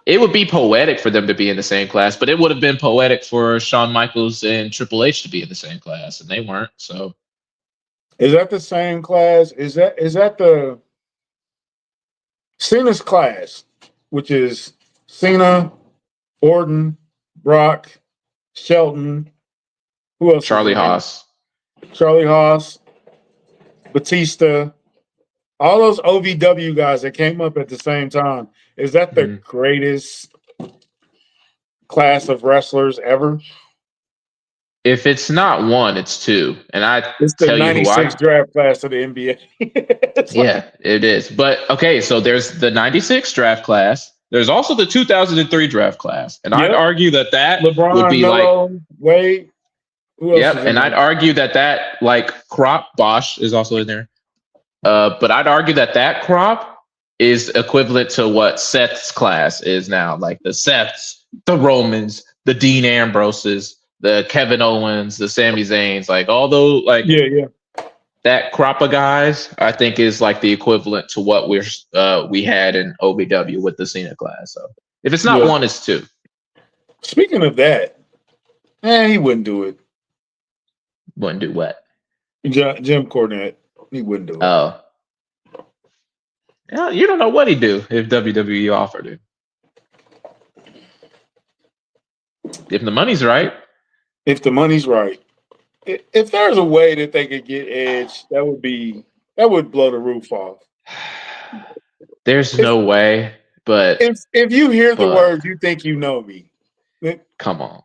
It would be poetic for them to be in the same class, but it would have been poetic for Shawn Michaels and Triple H to be in the same class, and they weren't. So, is that the same class? Is that the Cena's class, which is Cena, Orton, Brock, Shelton, who else? Charlie Haas, Batista, all those OVW guys that came up at the same time. Is that the greatest class of wrestlers ever? If it's not one, it's two. And it's the 96 draft class of the NBA. Yeah, it is. But okay, so there's the 96 draft class. There's also the 2003 draft class. And I'd argue that LeBron, would be Melo, Wade. And I'd argue that crop, Bosch is also in there. But I'd argue that crop is equivalent to what Seth's class is now. Like the Seths, the Romans, the Dean Ambroses, the Kevin Owens, the Sami Zayns, like all those, that crop of guys, I think is like the equivalent to what we had in OVW with the Cena class. So if it's not one, it's two. Speaking of that, he wouldn't do it. Wouldn't do what? Jim Cornette, he wouldn't do it. Oh. Yeah, you don't know what he'd do if WWE offered him. If the money's right. If the money's right. If there's a way that they could get Edge, that would blow the roof off. There's no way, but if you hear the words, you think you know me. Come on.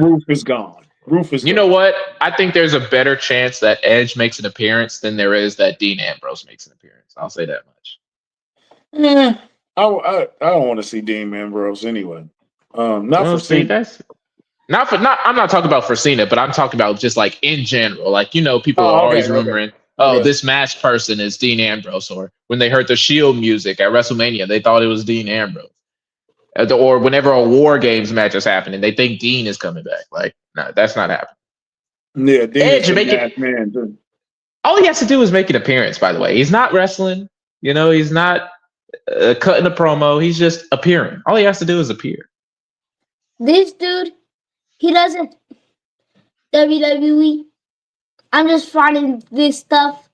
Roof is gone. You know what? I think there's a better chance that Edge makes an appearance than there is that Dean Ambrose makes an appearance. I'll say that much. I don't want to see Dean Ambrose anyway. Not for Cena. I'm not talking about for Cena, but I'm talking about just like in general. Like, people are Okay, always rumoring, oh, this match person is Dean Ambrose, or when they heard the Shield music at WrestleMania, they thought it was Dean Ambrose. Or whenever a War Games match is happening, they think Dean is coming back. Like, no, that's not happening. Yeah, Dean Edge is make a it. man. Too. All he has to do is make an appearance. By the way, he's not wrestling. He's not cutting a promo. He's just appearing. All he has to do is appear. This dude, he doesn't WWE. I'm just finding this stuff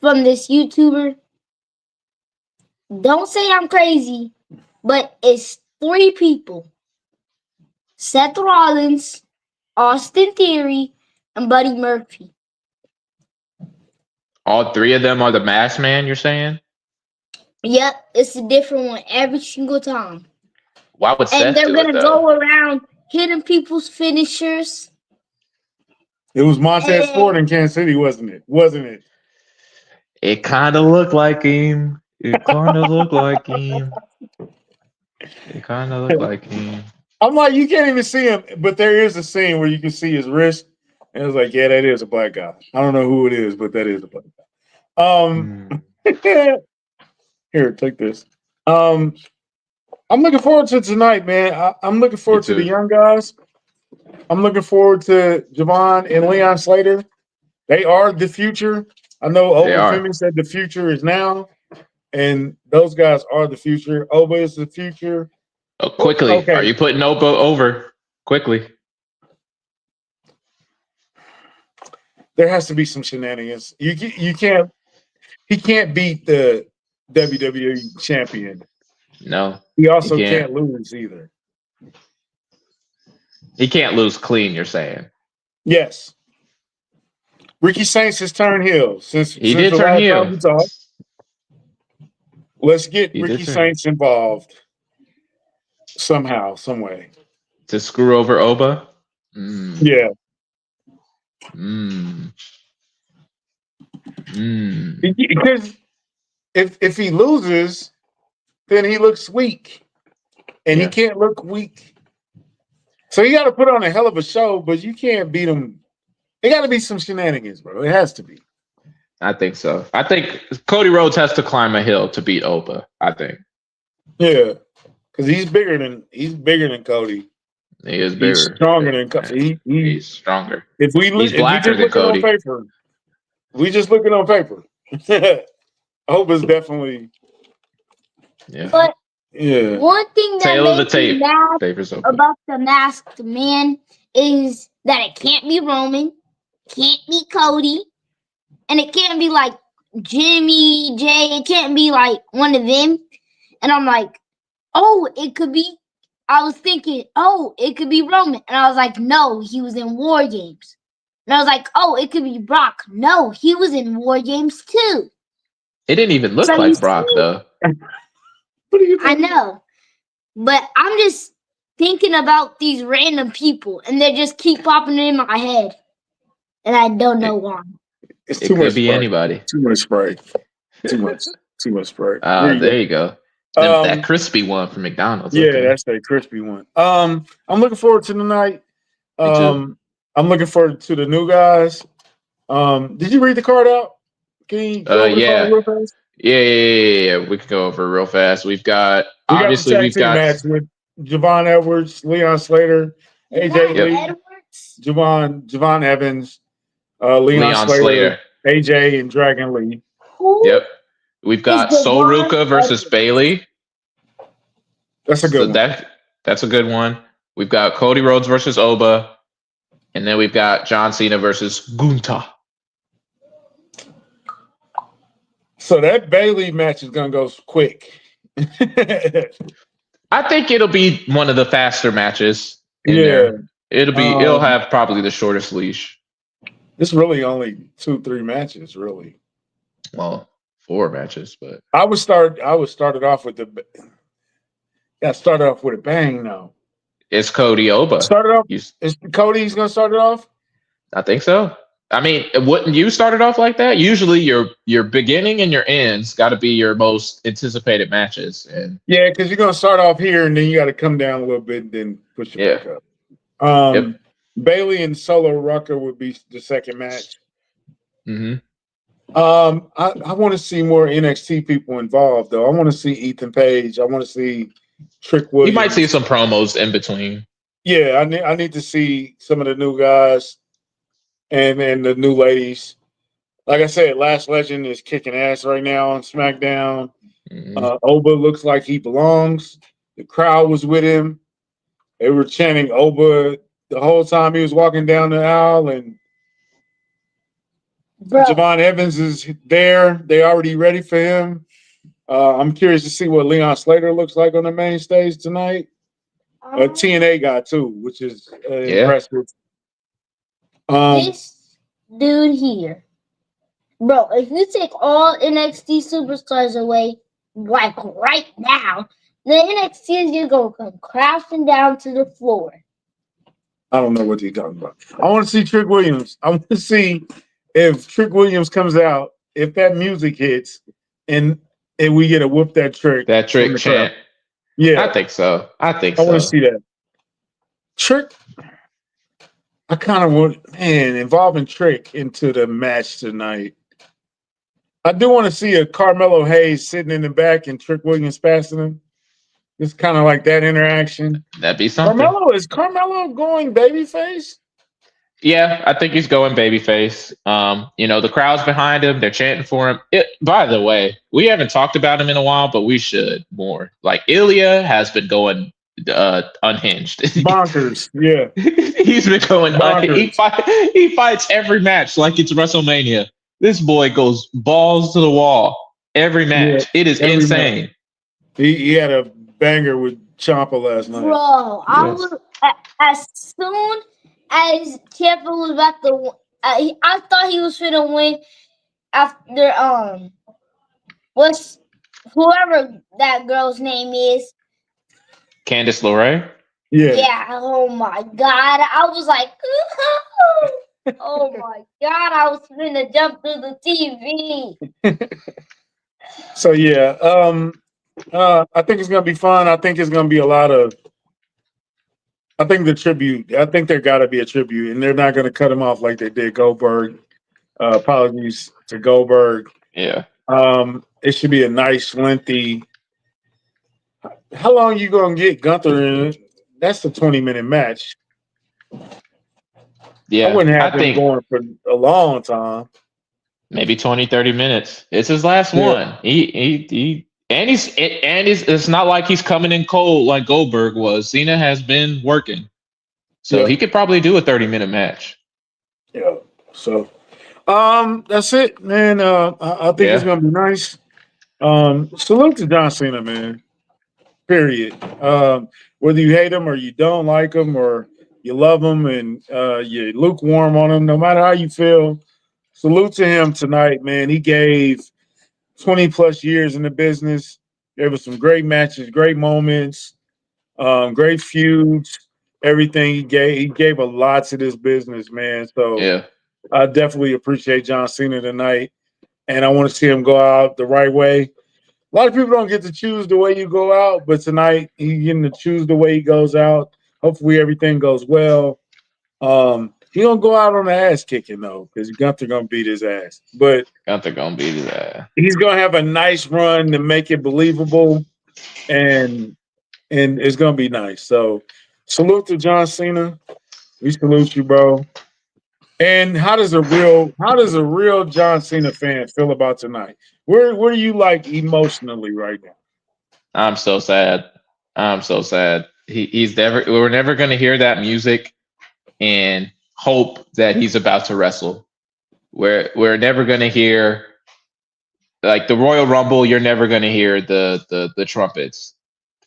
from this YouTuber. Don't say I'm crazy, but it's 3 people: Seth Rollins, Austin Theory, and Buddy Murphy. All 3 of them are the Masked Man, you're saying? Yep, it's a different one every single time. Why would Seth and they're do gonna it, though? go around hitting people's finishers. It was Montez Ford in Kansas City, wasn't it? Wasn't it? It kind of looked like him. It kind of looked like him. It kind of looked like him. I'm like, you can't even see him, but there is a scene where you can see his wrist, and it's like, yeah, that is a black guy. I don't know who it is, but that is a black guy. Here, take this. I'm looking forward to tonight, man. I'm looking forward to the young guys. I'm looking forward to Javon and Leon Slater. They are the future. I know Oba Femi said the future is now, and those guys are the future. Oba is the future. Oh, quickly. Okay. Are you putting Oba over? Quickly. There has to be some shenanigans. You can't. He can't beat the WWE champion. No. He also can't lose either. He can't lose clean, you're saying? Yes. Ricky Saints has turned heel since he did turn heel. Let's get Ricky Saints involved somehow, some way. To screw over Oba? Yeah. Because if he loses, then he looks weak. And he can't look weak. So you got to put on a hell of a show, but you can't beat him. There got to be some shenanigans, bro. It has to be. I think so. I think Cody Rhodes has to climb a hill to beat Oba, I think. Yeah. Because he's bigger than Cody. He is bigger. He's stronger than Cody. He's stronger. If we look, he's blacker than Cody. On paper, we just looking on paper. Oba's definitely. Yeah. But yeah. One thing that makes me mad about the Masked Man is that it can't be Roman, can't be Cody, and it can't be like Jimmy, Jay. It can't be like one of them. And I'm like, oh, it could be. I was thinking, oh, it could be Roman. And I was like, no, he was in War Games. And I was like, oh, it could be Brock. No, he was in War Games too. It didn't even look like Brock, though. I know. But I'm just thinking about these random people, and they just keep popping in my head. And I don't know why. It's too much. It could be anybody. Too much spray. Too much spray. There you go. That crispy one from McDonald's. Yeah, that's that crispy one. I'm looking forward to tonight. I'm looking forward to the new guys. Did you read the card out? Can you go over the card real fast? Yeah. We can go over real fast. We've got match with Javon Edwards, Leon Slater, AJ Lee, Javon Evans, Leon Slater, AJ, and Dragon Lee. Yep. We've got Sol Ruka versus Bailey. That's a good one. That's a good one. We've got Cody Rhodes versus Oba. And then we've got John Cena versus Gunther. So that Bailey match is going to go quick. I think it'll be one of the faster matches in there. It'll have probably the shortest leash. It's really only 2-3 matches, really. Well, 4 matches, but I would start it off with a bang now. It's Cody Oba. Start it off. Is Cody's gonna start it off? I think so. I mean, wouldn't you start it off like that? Usually your beginning and your ends gotta be your most anticipated matches. And yeah, because you're gonna start off here and then you gotta come down a little bit and then push it back up. Yep. Bailey and Solo Rucker would be the second match. Hmm. I want to see more NXT people involved though. I want to see Ethan Page. I want to see Trick You might see Williams. some promos in between. Yeah, I need to see some of the new guys and the new ladies. Like I said, Last Legend is kicking ass right now on SmackDown. Hmm. Oba looks like he belongs. The crowd was with him. They were chanting Oba the whole time he was walking down the aisle, and Bro, Javon Evans is there. They already ready for him. I'm curious to see what Leon Slater looks like on the main stage tonight. TNA guy too, which is Yeah. impressive. this dude here, bro. If you take all NXT superstars away, like right now, the NXT is just gonna come crashing down to the floor. I don't know what you're talking about. I want to see Trick Williams. I want to see if Trick Williams comes out, if that music hits, and we get a whoop that trick That from trick the crowd. chant. Yeah, I think so. I think I want to so. see that. Trick, I kind of want, man, involving Trick into the match tonight. I do want to see a Carmelo Hayes sitting in the back and Trick Williams passing him. It's kind of like that interaction. That'd be something. Is Carmelo going babyface? Yeah, I think he's going babyface. The crowd's behind him. They're chanting for him. By the way, we haven't talked about him in a while, but we should more. Like Ilya has been going unhinged. Bonkers. Yeah. He's been going unhinged. Bonkers. He fights every match like it's WrestleMania. This boy goes balls to the wall every match. Yeah, It is every insane. match. He had a banger with Ciampa last night. Bro, I was as soon as Ciampa was about to, I thought he was finna win after what's whoever that girl's name is. Candice LeRae. Yeah. Yeah. Oh my god, I was like, oh my god, I was finna jump through the TV. So yeah, I think it's gonna be fun. I think it's gonna be a lot of. I think the tribute. I think there got to be a tribute, and they're not gonna cut him off like they did Goldberg. Apologies to Goldberg. Yeah. It should be a nice, lengthy. How long you gonna get Gunther in? That's a 20-minute match. Yeah, I wouldn't have him going for a long time. Maybe 20, 30 minutes. It's his last one. It's not like he's coming in cold like Goldberg was. Cena has been working. So he could probably do a 30-minute match. Yeah. So that's it, man. I think it's gonna be nice. Salute to John Cena, man. Period. Whether you hate him or you don't like him or you love him and you're lukewarm on him, no matter how you feel, salute to him tonight, man. He gave 20 plus years in the business. Gave us some great matches, great moments, great feuds, everything he gave a lot to this business, man. So I definitely appreciate John Cena tonight. And I want to see him go out the right way. A lot of people don't get to choose the way you go out, but tonight he's getting to choose the way he goes out. Hopefully everything goes well. He don't go out on the ass kicking though, because Gunther gonna beat his ass. But Gunther gonna beat his ass. He's gonna have a nice run to make it believable, and it's gonna be nice. So salute to John Cena. We salute you, bro. And how does a real John Cena fan feel about tonight? Where do you like emotionally right now? I'm so sad. We're never gonna hear that music and hope that he's about to wrestle. We're never gonna hear like the Royal Rumble. You're never gonna hear the trumpets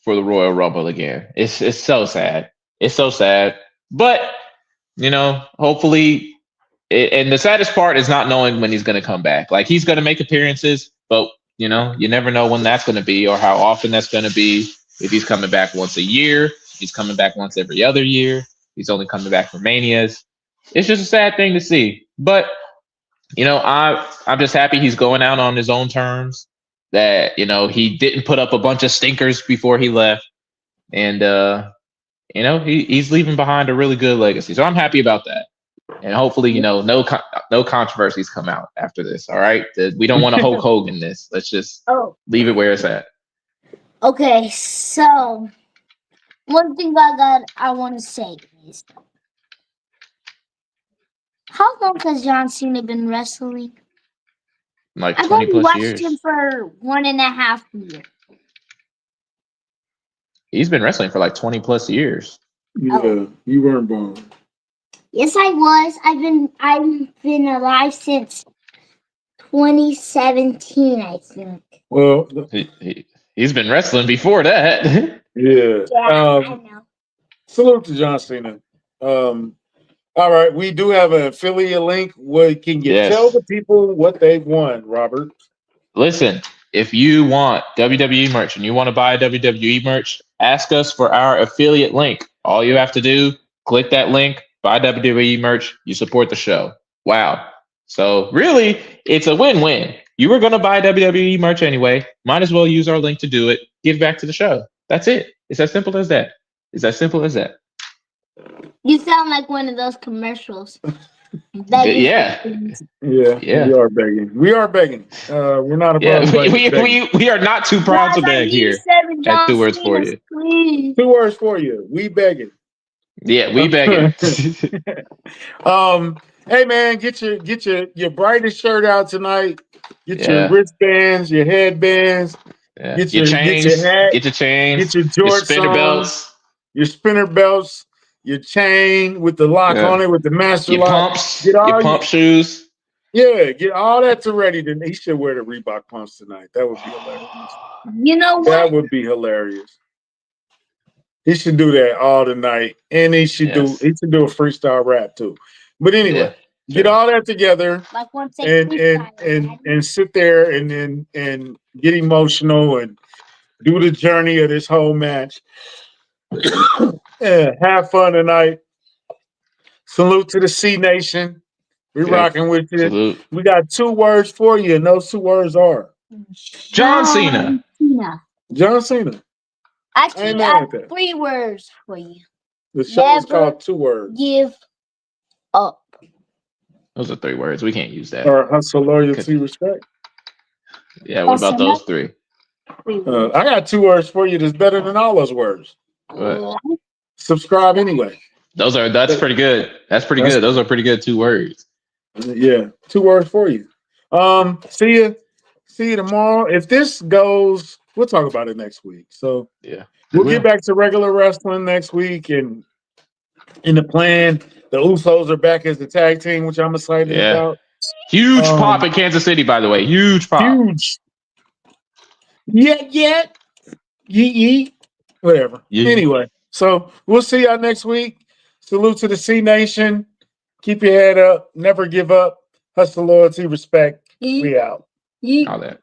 for the Royal Rumble again. It's so sad. It's so sad. But hopefully. And the saddest part is not knowing when he's going to come back. Like he's going to make appearances, but you never know when that's going to be or how often that's going to be. If he's coming back once a year, he's coming back once every other year. He's only coming back for manias. It's just a sad thing to see. But I'm just happy he's going out on his own terms. That he didn't put up a bunch of stinkers before he left, and You know, he's leaving behind a really good legacy. So I'm happy about that. And hopefully, no controversies come out after this. All right, we don't want to Hulk Hogan this. Let's just leave it where it's at. Okay, so one thing I want to say is, how long has John Cena been wrestling? Like I've 20 only plus watched years. him for 1.5 years. He's been wrestling for like 20 plus years. Yeah, you weren't born. Yes, I was. I've been alive since 2017, I think. Well, he's been wrestling before that. yeah. I know. Salute to John Cena. All right, we do have an affiliate link. Can you tell the people what they've won, Robert? Listen, if you want WWE merch and you want to buy WWE merch, ask us for our affiliate link. All you have to do, click that link, buy WWE merch, you support the show. Wow. So really, it's a win-win. You were going to buy WWE merch anyway. Might as well use our link to do it. Give back to the show. That's it. It's as simple as that. It's as simple as that. You sound like one of those commercials. Yeah. We are begging. We're not above we are not too proud to beg here. At 2 words for you. Please. 2 words for you. We begging. Yeah, we begging. Hey man, get your brightest shirt out tonight. Get your wristbands, your headbands. Yeah. Get your chains, get your hat. Get your chains. Get your jorts spinner on, belts. Your spinner belts. Your chain with the lock on it, with the master lock. Pumps. Your pump shoes. Yeah, get all that to ready. Then he should wear the Reebok pumps tonight. That would be hilarious. You know what? That would be hilarious. He should do that all tonight, and he should do a freestyle rap too. But anyway, get all that together, like and sit there and get emotional and do the journey of this whole match. Yeah, have fun tonight. Salute to the C Nation. We're rocking with you. Salute. We got 2 words for you, and those 2 words are John Cena. John Cena. Actually, I have 3 words for you. The show is called 2 words. Give up. Those are 3 words. We can't use that. Or hustle, loyalty, respect. Yeah, what about those 3? I got 2 words for you that's better than all those words. What? Subscribe anyway. That's pretty good. That's pretty good. Those are pretty good 2 words. Yeah, 2 words for you. See you tomorrow. If this goes, we'll talk about it next week. So we'll get back to regular wrestling next week, and in the plan, the Usos are back as the tag team, which I'm excited about. Huge pop in Kansas City, by the way. Huge pop. Huge. Yeet. Whatever. Yeah. Anyway, so we'll see y'all next week. Salute to the C Nation. Keep your head up. Never give up. Hustle, loyalty, respect. We out. All that.